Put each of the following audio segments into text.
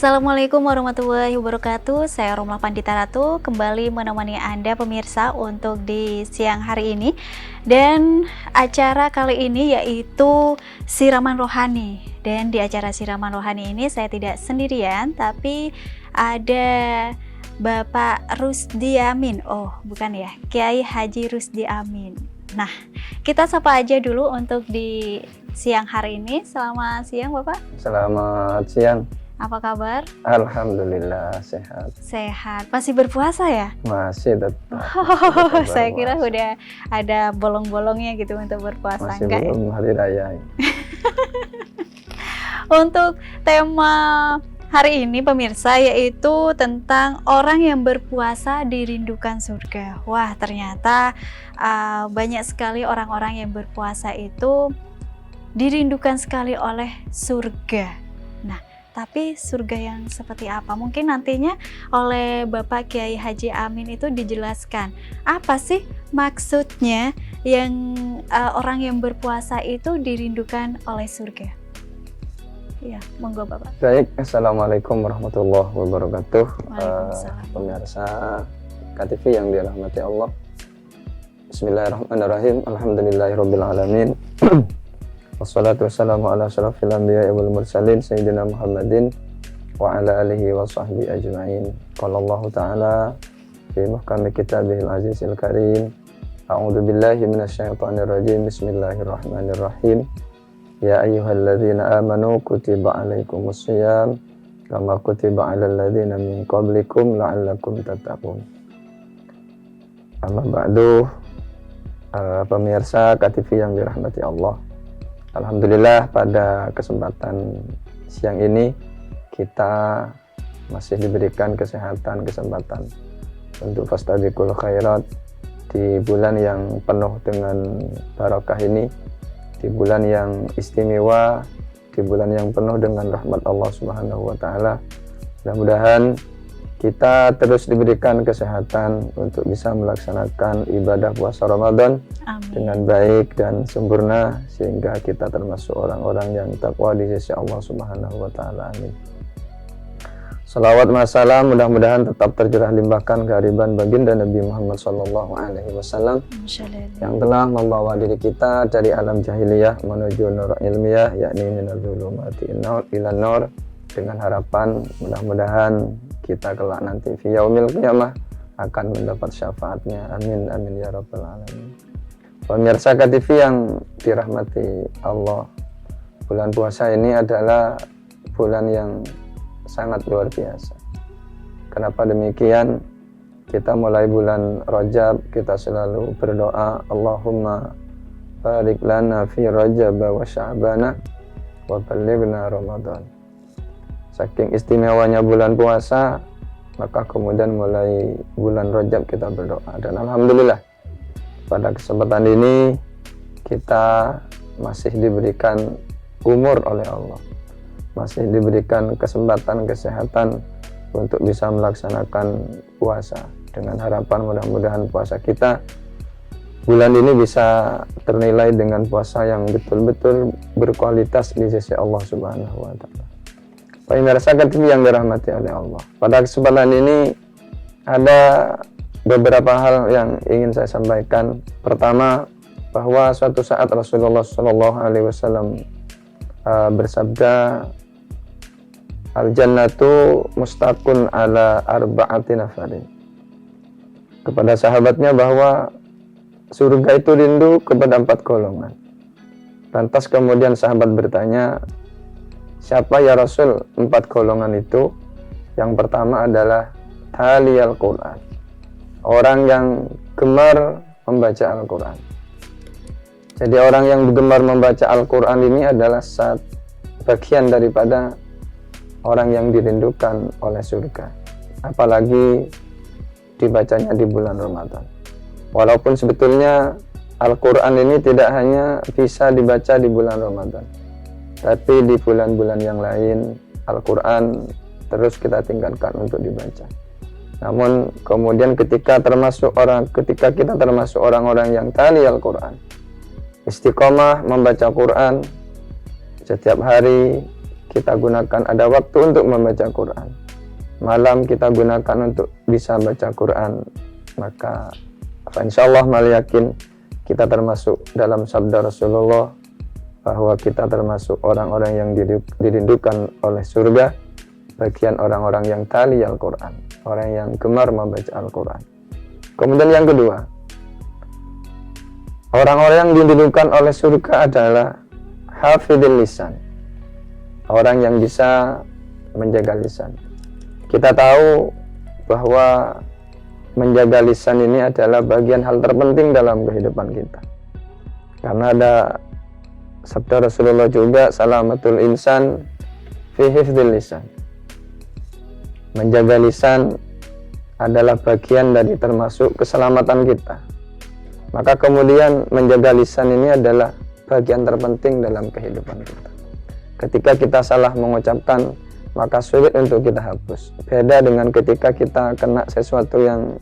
Assalamualaikum warahmatullahi wabarakatuh. Saya Romlah Pandita Ratu kembali menemani Anda pemirsa untuk di siang hari ini. Dan acara kali ini yaitu Siraman Rohani. Dan di acara Siraman Rohani ini saya tidak sendirian, tapi ada Bapak Rusdi Amin. Oh, bukan ya, Kiai Haji Rusdi Amin. Nah, kita sapa aja dulu untuk di siang hari ini. Selamat siang Bapak. Selamat siang. Apa kabar? Alhamdulillah sehat. Sehat. Masih berpuasa ya? Masih tetap. Oh, saya kira udah ada bolong-bolongnya gitu untuk berpuasa. Masih enggak belum ya? hari raya. Untuk tema hari ini pemirsa yaitu tentang orang yang berpuasa dirindukan surga. Wah, ternyata banyak sekali orang-orang yang berpuasa itu dirindukan sekali oleh surga. Nah, tapi surga yang seperti apa? Mungkin nantinya oleh Bapak Kiai Haji Amin itu dijelaskan. Apa sih maksudnya yang orang yang berpuasa itu dirindukan oleh surga? Ya, monggo Bapak. Baik, Assalamualaikum warahmatullahi wabarakatuh. Waalaikumsalam. Pemirsa KTV yang dirahmati Allah. Bismillahirrahmanirrahim. Alhamdulillahirabbil alamin. Wassalatu wassalamu ala asyrafil anbiya'i wal mursalin sayyidina Muhammadin wa ala alihi wa sahbihi ajma'in. Qala Allah ta'ala fi muhkami kitabihil azizil karim. A'udzu billahi minasyaitonir rajim. Bismillahirrahmanirrahim. Ya ayyuhalladzina amanu kutiba 'alaikumus shiyam kama kutiba 'alal ladzina min qablikum la'allakum tattaqun. Amma ba'du, pemirsa KTV yang dirahmati Allah. Alhamdulillah pada kesempatan siang ini kita masih diberikan kesempatan untuk fastabiqul khairat di bulan yang penuh dengan barakah ini, di bulan yang istimewa, di bulan yang penuh dengan rahmat Allah Subhanahu wa taala. Mudah-mudahan kita terus diberikan kesehatan untuk bisa melaksanakan ibadah puasa Ramadan. Amin. Dengan baik dan sempurna sehingga kita termasuk orang-orang yang takwa di sisi Allah Subhanahu wa taala. Amin. Salawat masalam mudah-mudahan tetap tercurah limpahkan kehadiran baginda Nabi Muhammad sallallahu alaihi wasallam yang telah membawa diri kita dari alam jahiliyah menuju nur ilmiah, yakni minal zulumati ila nur, dengan harapan mudah-mudahan kita kelak nanti fi yaumil qiyamah akan mendapat syafaatnya. Amin amin ya rabbal alamin. Pemirsa KTV yang dirahmati Allah, bulan puasa ini adalah bulan yang sangat luar biasa. Kenapa demikian? Kita mulai bulan Rajab kita selalu berdoa, Allahumma barik lana fi Rajab wa Sya'bana wa ballighna Ramadan. Saking istimewanya bulan puasa, maka kemudian mulai bulan Rajab kita berdoa. Dan alhamdulillah pada kesempatan ini kita masih diberikan umur oleh Allah, masih diberikan kesehatan untuk bisa melaksanakan puasa, dengan harapan mudah-mudahan puasa kita bulan ini bisa ternilai dengan puasa yang betul-betul berkualitas di sisi Allah Subhanahu wa taala. Pemirsa KTV yang dirahmati oleh Allah, pada kesempatan ini ada beberapa hal yang ingin saya sampaikan. Pertama, bahwa suatu saat Rasulullah Shallallahu Alaihi Wasallam bersabda, al-jannatu mustaqun ala arba'ati nafarin, kepada sahabatnya bahwa surga itu rindu kepada 4 golongan. Lantas kemudian sahabat bertanya, siapa ya Rasul 4 golongan itu? Yang pertama adalah taliyal Quran, orang yang gemar membaca Al-Quran. Jadi orang yang gemar membaca Al-Quran ini adalah bagian daripada orang yang dirindukan oleh surga, apalagi dibacanya di bulan Ramadan. Walaupun sebetulnya Al-Quran ini tidak hanya bisa dibaca di bulan Ramadan, tapi di bulan-bulan yang lain Al-Quran terus kita tingkatkan untuk dibaca. Namun kemudian ketika kita termasuk orang-orang yang tali Al-Quran, istiqomah membaca Quran setiap hari, kita gunakan, ada waktu untuk membaca Quran, malam kita gunakan untuk bisa baca Quran, maka insyaallah mal yakin kita termasuk dalam sabda Rasulullah bahwa kita termasuk orang-orang yang dirindukan oleh surga, bagian orang-orang yang tali Al-Quran, orang yang gemar membaca Al-Quran. Kemudian yang kedua, orang-orang yang dirindukan oleh surga adalah hafidhil lisan, orang yang bisa menjaga lisan. Kita tahu bahwa menjaga lisan ini adalah bagian hal terpenting dalam kehidupan kita, karena ada sabda Rasulullah juga, salamatul insan fi hifdzil lisan. Menjaga lisan adalah bagian dari termasuk keselamatan kita. Maka kemudian menjaga lisan ini adalah bagian terpenting dalam kehidupan kita. Ketika kita salah mengucapkan, maka sulit untuk kita hapus. Beda dengan ketika kita kena sesuatu yang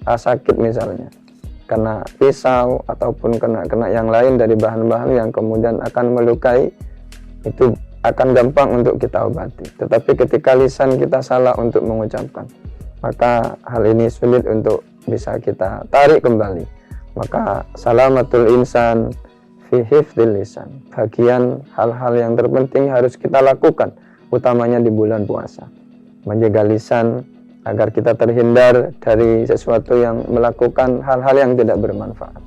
sakit, misalnya kena pisau ataupun kena yang lain dari bahan-bahan yang kemudian akan melukai, itu akan gampang untuk kita obati. Tetapi ketika lisan kita salah untuk mengucapkan, maka hal ini sulit untuk bisa kita tarik kembali. Maka salamatul insan fi hifdzil lisan, bagian hal-hal yang terpenting harus kita lakukan, utamanya di bulan puasa. Menjaga lisan agar kita terhindar dari sesuatu yang melakukan hal-hal yang tidak bermanfaat.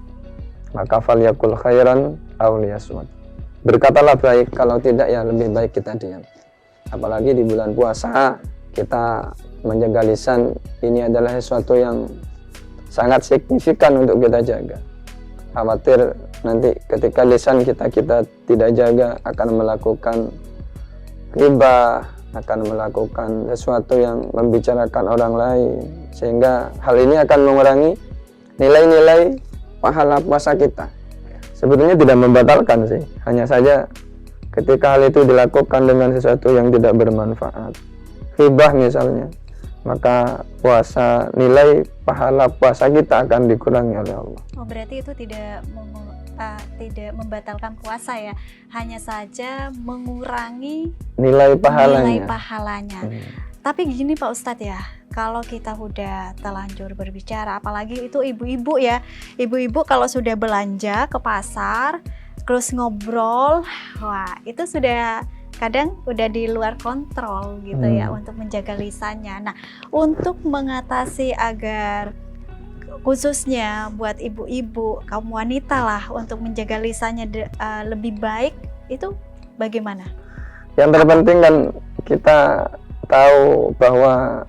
Maka falyakul khairan aw liyasmut. Berkatalah baik, kalau tidak ya lebih baik kita diam. Apalagi di bulan puasa, kita menjaga lisan ini adalah sesuatu yang sangat signifikan untuk kita jaga. Khawatir nanti ketika lisan kita tidak jaga akan melakukan ghibah, akan melakukan sesuatu yang membicarakan orang lain, sehingga hal ini akan mengurangi nilai-nilai pahala puasa kita. Sebetulnya tidak membatalkan sih, hanya saja ketika hal itu dilakukan dengan sesuatu yang tidak bermanfaat, ghibah misalnya, maka puasa, nilai pahala puasa kita akan dikurangi oleh Allah. Oh, berarti itu tidak membatalkan puasa ya, hanya saja mengurangi nilai pahalanya. Tapi gini Pak Ustadz ya, kalau kita udah telanjur berbicara, apalagi itu ibu-ibu ya, ibu-ibu kalau sudah belanja ke pasar terus ngobrol, wah itu sudah kadang udah di luar kontrol gitu ya untuk menjaga lisannya. Nah, untuk mengatasi agar khususnya buat ibu-ibu, kaum wanita lah, untuk menjaga lisannya lebih baik, itu bagaimana? Yang terpenting kan kita tahu bahwa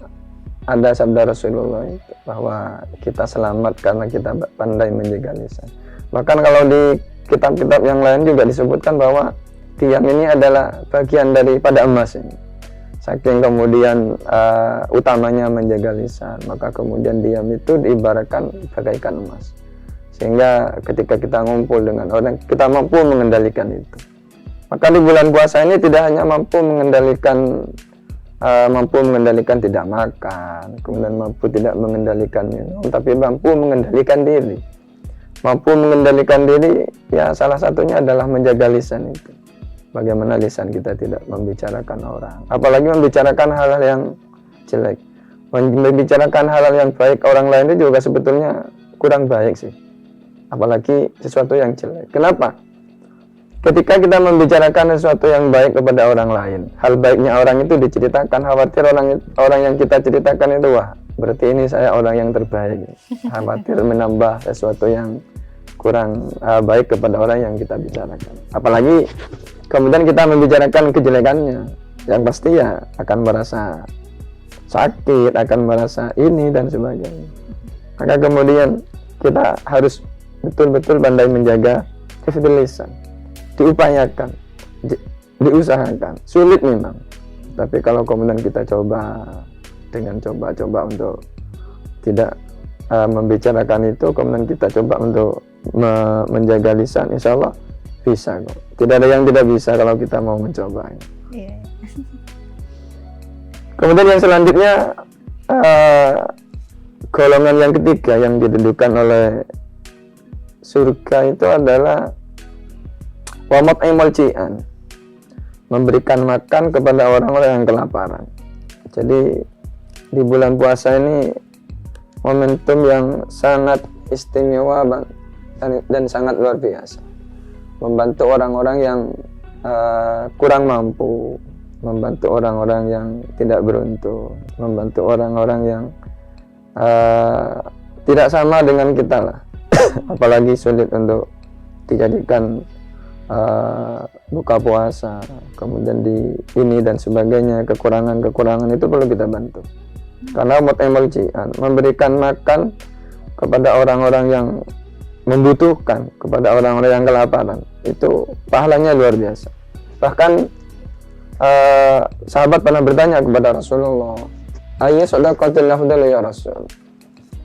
ada sabda Rasulullah itu, bahwa kita selamat karena kita pandai menjaga lisan. Bahkan kalau di kitab-kitab yang lain juga disebutkan bahwa diam ini adalah bagian daripada emas ini. Saking kemudian utamanya menjaga lisan, maka kemudian diam itu diibaratkan bagaikan emas. Sehingga ketika kita ngumpul dengan orang, kita mampu mengendalikan itu. Maka di bulan puasa ini tidak hanya mampu mengendalikan tidak makan, kemudian mampu tidak mengendalikan minum, tapi mampu mengendalikan diri. Mampu mengendalikan diri, ya salah satunya adalah menjaga lisan itu. Bagaimana lisan kita tidak membicarakan orang, apalagi membicarakan hal-hal yang jelek. Membicarakan hal-hal yang baik orang lain itu juga sebetulnya kurang baik sih, apalagi sesuatu yang jelek. Kenapa? Ketika kita membicarakan sesuatu yang baik kepada orang lain, hal baiknya orang itu diceritakan, khawatir orang yang kita ceritakan itu, wah berarti ini saya orang yang terbaik. Khawatir menambah sesuatu yang kurang baik kepada orang yang kita bicarakan. Apalagi kemudian kita membicarakan kejelekannya, yang pasti ya akan merasa sakit, akan merasa ini dan sebagainya. Maka kemudian kita harus betul-betul pandai menjaga hifdzul lisan. Diupayakan, diusahakan, sulit memang. Tapi kalau kemudian kita coba untuk tidak membicarakan itu, kemudian kita coba untuk menjaga lisan, insya Allah bisa kok. Tidak ada yang tidak bisa kalau kita mau mencoba. Yeah. Kemudian yang selanjutnya, golongan yang ketiga yang didudukan oleh surga itu adalah wa mat'imul ji'an, memberikan makan kepada orang-orang yang kelaparan. Jadi di bulan puasa ini momentum yang sangat istimewa dan sangat luar biasa. Membantu orang-orang yang kurang mampu, membantu orang-orang yang tidak beruntung, membantu orang-orang yang tidak sama dengan kita lah. Apalagi sulit untuk dijadikan buka puasa, kemudian di ini dan sebagainya, kekurangan itu perlu kita bantu. Karena umat emuljian memberikan makan kepada orang-orang yang membutuhkan, kepada orang-orang yang kelaparan, itu pahalanya luar biasa. Bahkan sahabat pernah bertanya kepada Rasulullah, ayya shadaqatul afdal ya Rasul,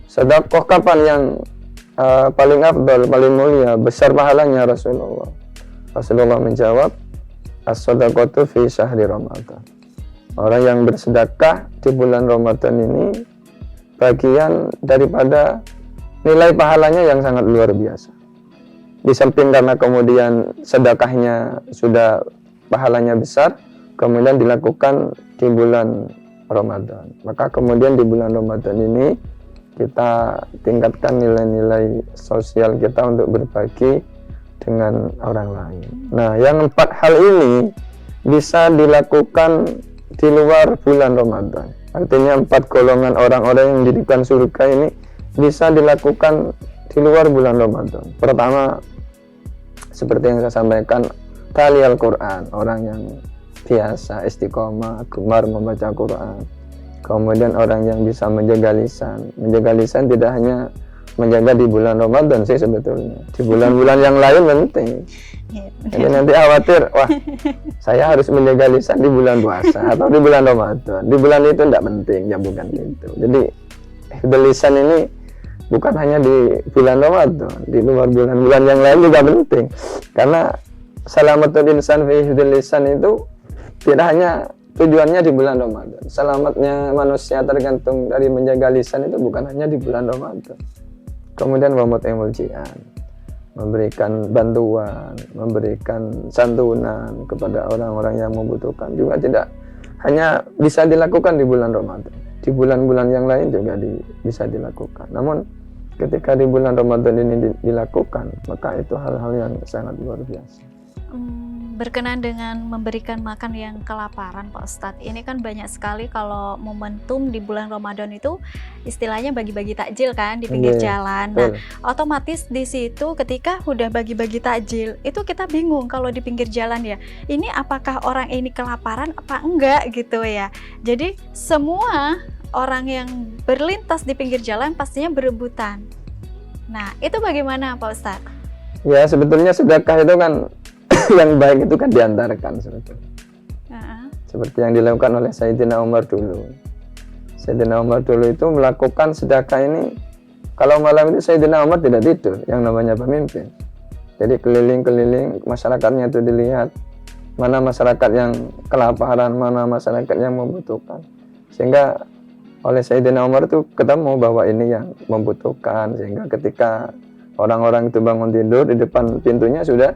sedekah kapan yang paling afdal, paling mulia, besar pahalanya Rasulullah? Rasulullah menjawab, as-shadaqatu fi syahri Ramadan. Orang yang bersedekah di bulan Ramadan ini bagian daripada nilai pahalanya yang sangat luar biasa. Di samping karena kemudian sedekahnya sudah pahalanya besar, kemudian dilakukan di bulan Ramadan. Maka kemudian di bulan Ramadan ini kita tingkatkan nilai-nilai sosial kita untuk berbagi dengan orang lain. Nah, yang 4 hal ini bisa dilakukan di luar bulan Ramadan. Artinya 4 golongan orang-orang yang didirikan surga ini bisa dilakukan di luar bulan Ramadan. Pertama, seperti yang saya sampaikan, tali Al-Quran, orang yang biasa istiqomah, gemar membaca Quran. Kemudian orang yang bisa menjaga lisan. Menjaga lisan tidak hanya menjaga di bulan Ramadan sih sebetulnya. Di bulan-bulan yang lain penting. Jadi nanti khawatir, wah saya harus menjaga lisan di bulan puasa atau di bulan Ramadan. Di bulan itu tidak penting, ya bukan gitu. Jadi lisan ini bukan hanya di bulan Ramadan, di luar bulan-bulan yang lain juga penting. Karena salamatul insan fi hifdzil lisan itu tidak hanya tujuannya di bulan Ramadan. Selamatnya manusia tergantung dari menjaga lisan itu bukan hanya di bulan Ramadan. Kemudian wamut emuljian, memberikan bantuan, memberikan santunan kepada orang-orang yang membutuhkan juga tidak hanya bisa dilakukan di bulan Ramadan. Di bulan-bulan yang lain juga bisa dilakukan. Namun ketika di bulan Ramadan ini dilakukan, maka itu hal-hal yang sangat luar biasa. Berkenaan dengan memberikan makan yang kelaparan, Pak Ustadz, ini kan banyak sekali kalau momentum di bulan Ramadan itu istilahnya bagi-bagi takjil kan di pinggir jalan. Nah, otomatis di situ ketika udah bagi-bagi takjil itu kita bingung kalau di pinggir jalan ya, ini apakah orang ini kelaparan apa enggak gitu ya. Jadi semua orang yang berlintas di pinggir jalan pastinya berebutan. Nah, itu bagaimana Pak Ustadz? Ya, sebetulnya sedekah itu kan yang baik itu kan diantarkan sebetulnya. Seperti yang dilakukan oleh Sayyidina Umar dulu. Sayyidina Umar dulu itu melakukan sedekah ini, kalau malam itu Sayyidina Umar tidak tidur, yang namanya pemimpin. Jadi keliling-keliling masyarakatnya itu dilihat, mana masyarakat yang kelaparan, mana masyarakat yang membutuhkan. Sehingga oleh Sayyidina Umar itu ketemu bahwa ini yang membutuhkan, sehingga ketika orang-orang itu bangun tidur, di depan pintunya sudah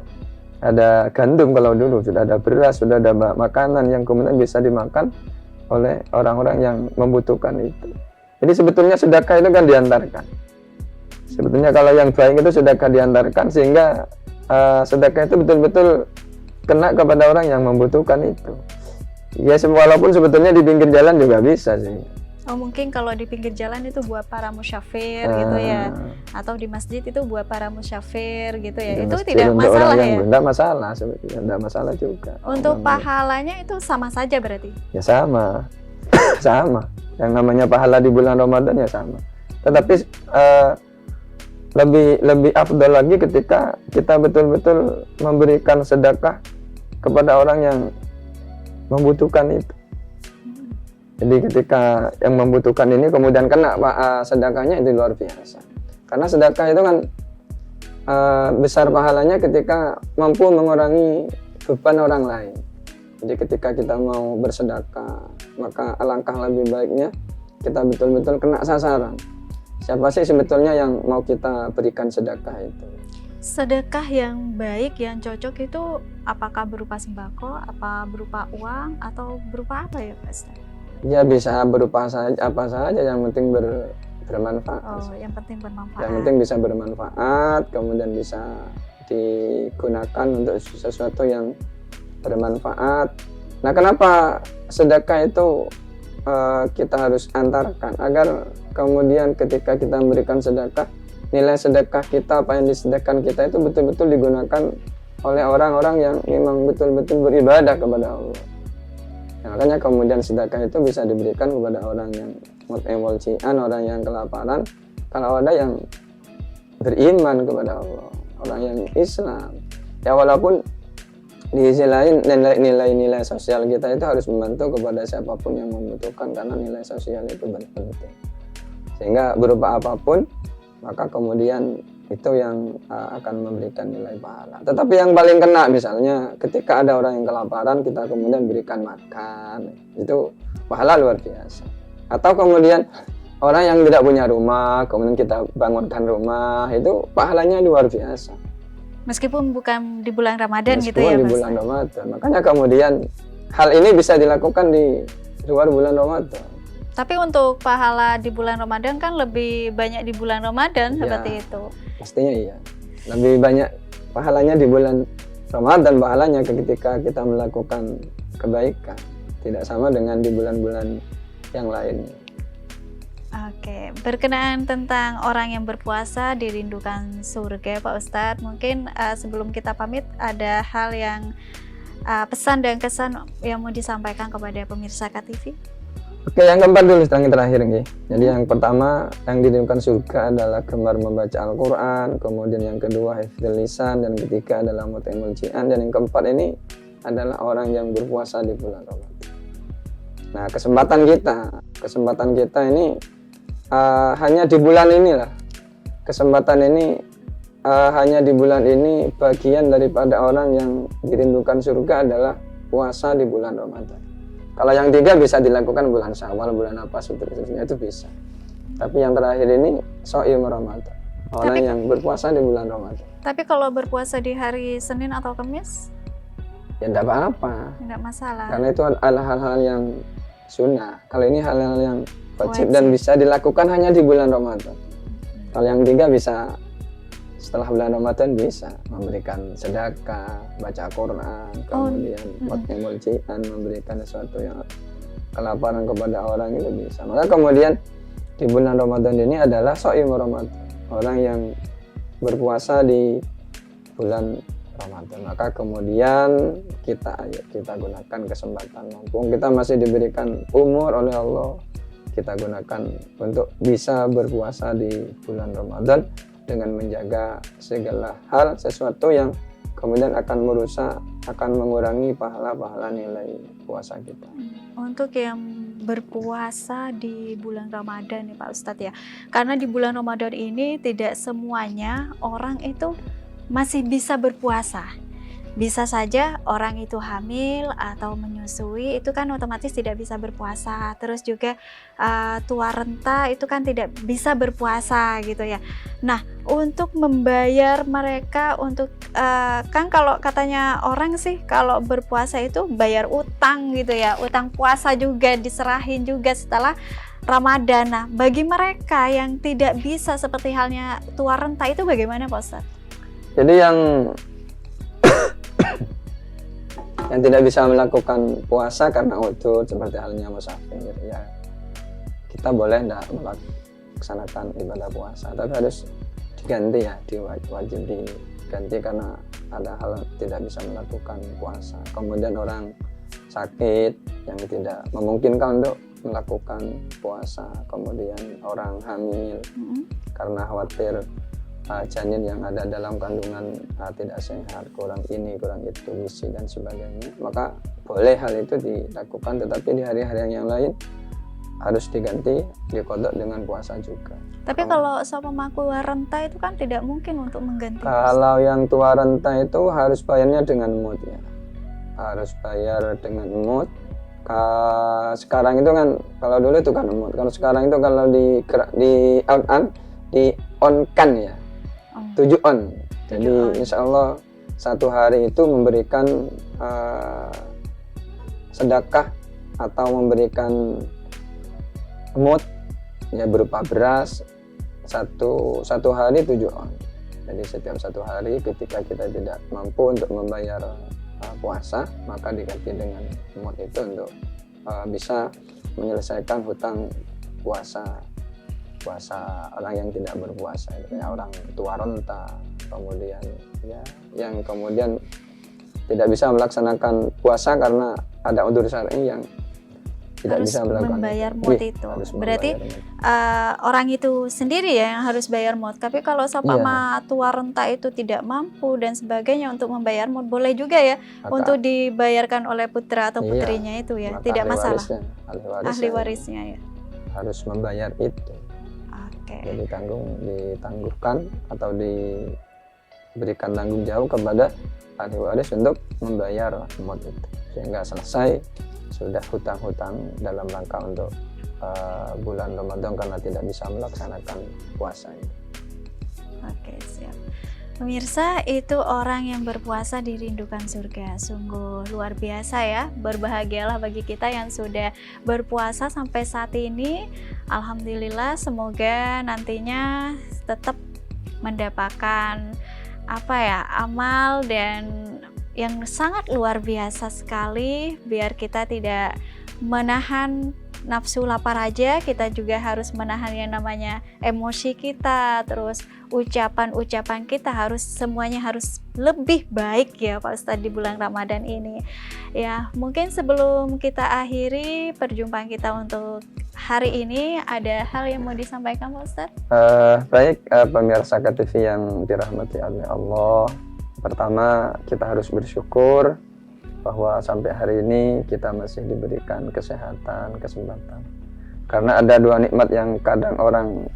ada gandum, kalau dulu sudah ada beras, sudah ada makanan yang kemudian bisa dimakan oleh orang-orang yang membutuhkan itu. Jadi sebetulnya sedekah itu kan diantarkan. Sebetulnya kalau yang baik itu sedekah diantarkan, sehingga sedekah itu betul-betul kena kepada orang yang membutuhkan itu. Ya walaupun sebetulnya di pinggir jalan juga bisa sih. Oh, mungkin kalau di pinggir jalan itu buat para musyafir gitu ya, atau di masjid itu buat para musyafir gitu ya. Itu tidak masalah ya? Tidak masalah sebetulnya, tidak masalah juga. Untuk pahalanya itu sama saja berarti? Ya sama, sama. Yang namanya pahala di bulan Ramadan ya sama. Tetapi lebih afdal lagi ketika kita betul-betul memberikan sedekah kepada orang yang membutuhkan itu. Jadi ketika yang membutuhkan ini kemudian kena sedekahnya, itu luar biasa. Karena sedekah itu kan besar pahalanya ketika mampu mengurangi beban orang lain. Jadi ketika kita mau bersedekah, maka alangkah lebih baiknya kita betul-betul kena sasaran. Siapa sih sebetulnya yang mau kita berikan sedekah itu? Sedekah yang baik, yang cocok itu apakah berupa sembako, apa berupa uang, atau berupa apa ya Pak Ustadz? Ya bisa berupa apa saja, yang penting bermanfaat. Oh, yang penting bermanfaat. Yang penting bisa bermanfaat, kemudian bisa digunakan untuk sesuatu yang bermanfaat. Nah, kenapa sedekah itu kita harus antarkan agar kemudian ketika kita memberikan sedekah, nilai sedekah kita, apa yang disedekahkan kita itu betul-betul digunakan oleh orang-orang yang memang betul-betul beribadah kepada Allah. Nah, makanya kemudian sedekah itu bisa diberikan kepada orang yang mut'imul-ji'an, orang yang kelaparan, kalau ada yang beriman kepada Allah, orang yang Islam. Ya walaupun di sisi lain nilai-nilai sosial kita itu harus membantu kepada siapapun yang membutuhkan, karena nilai sosial itu penting. Sehingga berupa apapun, maka kemudian itu yang akan memberikan nilai pahala. Tetapi yang paling kena misalnya ketika ada orang yang kelaparan, kita kemudian berikan makan, itu pahala luar biasa. Atau kemudian orang yang tidak punya rumah, kemudian kita bangunkan rumah, itu pahalanya luar biasa. Meskipun bukan di bulan Ramadan gitu ya Meskipun di bulan Ramadan. Makanya kemudian hal ini bisa dilakukan di luar bulan Ramadan. Tapi untuk pahala di bulan Ramadan kan lebih banyak di bulan Ramadan, Ya, seperti itu. Pastinya iya. Lebih banyak pahalanya di bulan Ramadan, pahalanya ketika kita melakukan kebaikan. Tidak sama dengan di bulan-bulan yang lain. Oke, berkenaan tentang orang yang berpuasa dirindukan surga, Pak Ustadz. Mungkin sebelum kita pamit ada hal yang pesan dan kesan yang mau disampaikan kepada pemirsa KTV. Oke, yang keempat dulu, yang terakhir nih. Jadi yang pertama yang dirindukan surga adalah gemar membaca Al-Quran, kemudian yang kedua hifdzul lisan, dan ketiga adalah mut'imul ji'an, dan yang keempat ini adalah orang yang berpuasa di bulan Ramadan. Nah, kesempatan kita ini hanya di bulan inilah. Kesempatan ini hanya di bulan ini, bagian daripada orang yang dirindukan surga adalah puasa di bulan Ramadan. Kalau yang tiga bisa dilakukan bulan Syawal, bulan apa seterusnya itu bisa. Tapi yang terakhir ini shaum Ramadan, orang yang berpuasa di bulan Ramadan. Tapi kalau berpuasa di hari Senin atau Kamis? Ya tidak apa-apa. Tidak masalah. Karena itu adalah hal-hal yang sunnah. Kalau ini hal-hal yang wajib dan bisa dilakukan hanya di bulan Ramadan. Kalau yang tiga bisa setelah bulan Ramadan, bisa memberikan sedekah, baca Quran, kemudian mut'imul ji'an, memberikan sesuatu yang kelaparan kepada orang, itu bisa. Maka kemudian di bulan Ramadan ini adalah shaum Ramadan, orang yang berpuasa di bulan Ramadan. Maka kemudian kita gunakan kesempatan, mumpung kita masih diberikan umur oleh Allah, kita gunakan untuk bisa berpuasa di bulan Ramadan dengan menjaga segala hal, sesuatu yang kemudian akan merusak, akan mengurangi pahala-pahala nilai puasa kita. Untuk yang berpuasa di bulan Ramadan nih Pak Ustadz ya, karena di bulan Ramadan ini tidak semuanya orang itu masih bisa berpuasa. Bisa saja orang itu hamil atau menyusui, itu kan otomatis tidak bisa berpuasa. Terus juga tua renta itu kan tidak bisa berpuasa gitu ya. Nah, untuk membayar mereka untuk kan kalau katanya orang sih kalau berpuasa itu bayar utang gitu ya, utang puasa juga diserahin juga setelah Ramadan. Nah, bagi mereka yang tidak bisa seperti halnya tua renta itu bagaimana Pak Ustadz? Jadi yang tidak bisa melakukan puasa karena udzur seperti halnya musafir, ya kita boleh tidak melaksanakan ibadah puasa, tapi harus diganti ya, wajib diganti karena ada hal tidak bisa melakukan puasa. Kemudian orang sakit yang tidak memungkinkan untuk melakukan puasa, kemudian orang hamil karena khawatir janin yang ada dalam kandungan tidak sehat, kurang ini, kurang itu, gizi dan sebagainya, maka boleh hal itu dilakukan, tetapi di hari-hari yang lain harus diganti, diqadha dengan puasa juga. Tapi kalau sama tua renta itu kan tidak mungkin untuk mengganti. Kalau yang tua renta itu harus bayarnya dengan mut ya, harus bayar dengan mut. Sekarang itu kan, kalau dulu itu kan mut, kalau sekarang itu kalau di on kan ya, 7 on. Jadi Doa. insya Allah satu hari itu memberikan sedekah atau memberikan mood ya berupa beras satu hari 7 on. Jadi setiap satu hari ketika kita tidak mampu untuk membayar puasa, maka diganti dengan mood itu untuk bisa menyelesaikan hutang puasa orang yang tidak berpuasa, itu kayak orang tua renta, kemudian ya yang kemudian tidak bisa melaksanakan puasa karena ada udzur syar'i yang tidak Harus bisa melakukan membayar itu. mood Iya, itu. harus Berarti membayar mood. orang itu sendiri ya yang harus bayar mod. Tapi kalau seumpama tua renta itu tidak mampu dan sebagainya untuk membayar mod, boleh juga ya untuk dibayarkan oleh putra atau putrinya itu ya, maka tidak ahli masalah. ahli Warisnya ya. harus membayar itu. Oke. Jadi ditangguhkan atau diberikan tanggung jawab kepada ahli waris untuk membayar mod itu sehingga selesai sudah hutang-hutang dalam rangka untuk bulan Ramadan karena tidak bisa melaksanakan puasa ini. Oke, siap. Pemirsa, itu orang yang berpuasa dirindukan surga. Sungguh luar biasa ya. Berbahagialah bagi kita yang sudah berpuasa sampai saat ini. Alhamdulillah, semoga nantinya tetap mendapatkan amal dan yang sangat luar biasa sekali, biar kita tidak menahan nafsu lapar aja, kita juga harus menahan yang namanya emosi kita, terus ucapan-ucapan kita semuanya harus lebih baik ya Pak Ustadz di bulan Ramadan ini. Ya, mungkin sebelum kita akhiri perjumpaan kita untuk hari ini, ada hal yang mau disampaikan Pak Ustadz? Baik, pemirsa KTV yang dirahmati oleh Allah. Pertama, kita harus bersyukur bahwa sampai hari ini kita masih diberikan kesehatan, kesempatan. Karena ada dua nikmat yang kadang orang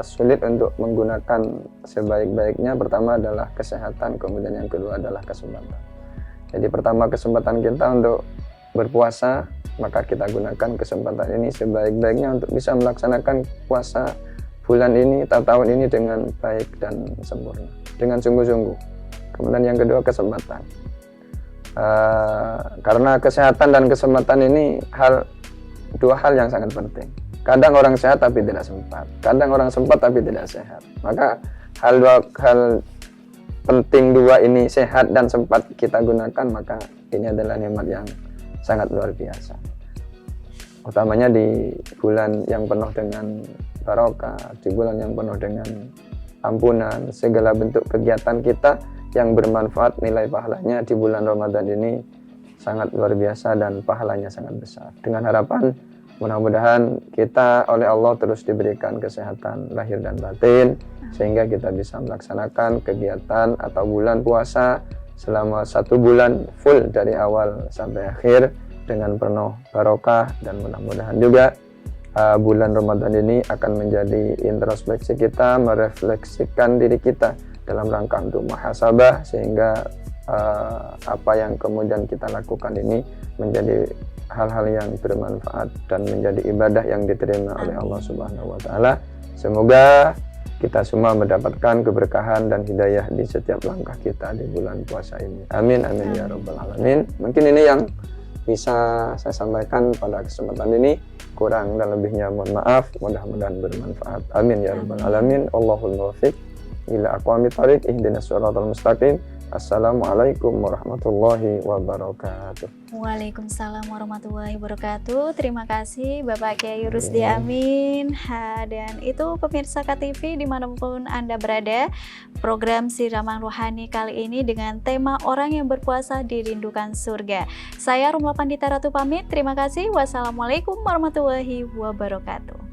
sulit untuk menggunakan sebaik-baiknya. Pertama adalah kesehatan, kemudian yang kedua adalah kesempatan. Jadi pertama kesempatan kita untuk berpuasa, maka kita gunakan kesempatan ini sebaik-baiknya untuk bisa melaksanakan puasa bulan ini atau tahun ini dengan baik dan sempurna, dengan sungguh-sungguh. Kemudian yang kedua kesempatan. Karena kesehatan dan kesempatan ini dua hal yang sangat penting. Kadang orang sehat tapi tidak sempat, kadang orang sempat tapi tidak sehat. Maka hal penting dua ini, sehat dan sempat, kita gunakan, maka ini adalah nikmat yang sangat luar biasa. Utamanya di bulan yang penuh dengan barokah, di bulan yang penuh dengan ampunan, segala bentuk kegiatan kita yang bermanfaat, nilai pahalanya di bulan Ramadan ini sangat luar biasa dan pahalanya sangat besar. Dengan harapan mudah-mudahan kita oleh Allah terus diberikan kesehatan lahir dan batin sehingga kita bisa melaksanakan kegiatan atau bulan puasa selama 1 bulan full dari awal sampai akhir dengan penuh barokah, dan mudah-mudahan juga bulan Ramadan ini akan menjadi introspeksi kita, merefleksikan diri kita dalam rangka untuk muhasabah sehingga apa yang kemudian kita lakukan ini menjadi hal-hal yang bermanfaat dan menjadi ibadah yang diterima oleh Allah Subhanahu wa taala. Semoga kita semua mendapatkan keberkahan dan hidayah di setiap langkah kita di bulan puasa ini. Amin amin ya rabbal alamin. Mungkin ini yang bisa saya sampaikan pada kesempatan ini. Kurang dan lebihnya mohon maaf. Mudah-mudahan bermanfaat. Amin ya rabbal alamin. Allahul muwaffiq ila aqwamit thoriq, ihdinas siratal mustaqim. Assalamualaikum warahmatullahi wabarakatuh. Waalaikumsalam warahmatullahi wabarakatuh. Terima kasih Bapak Kiai Rusdi Amin. Dan itu pemirsa KTV dimanapun Anda berada, program Siraman Rohani kali ini dengan tema orang yang berpuasa dirindukan surga. Saya Rumla Pandita Ratu pamit. Terima kasih. Wassalamualaikum warahmatullahi wabarakatuh.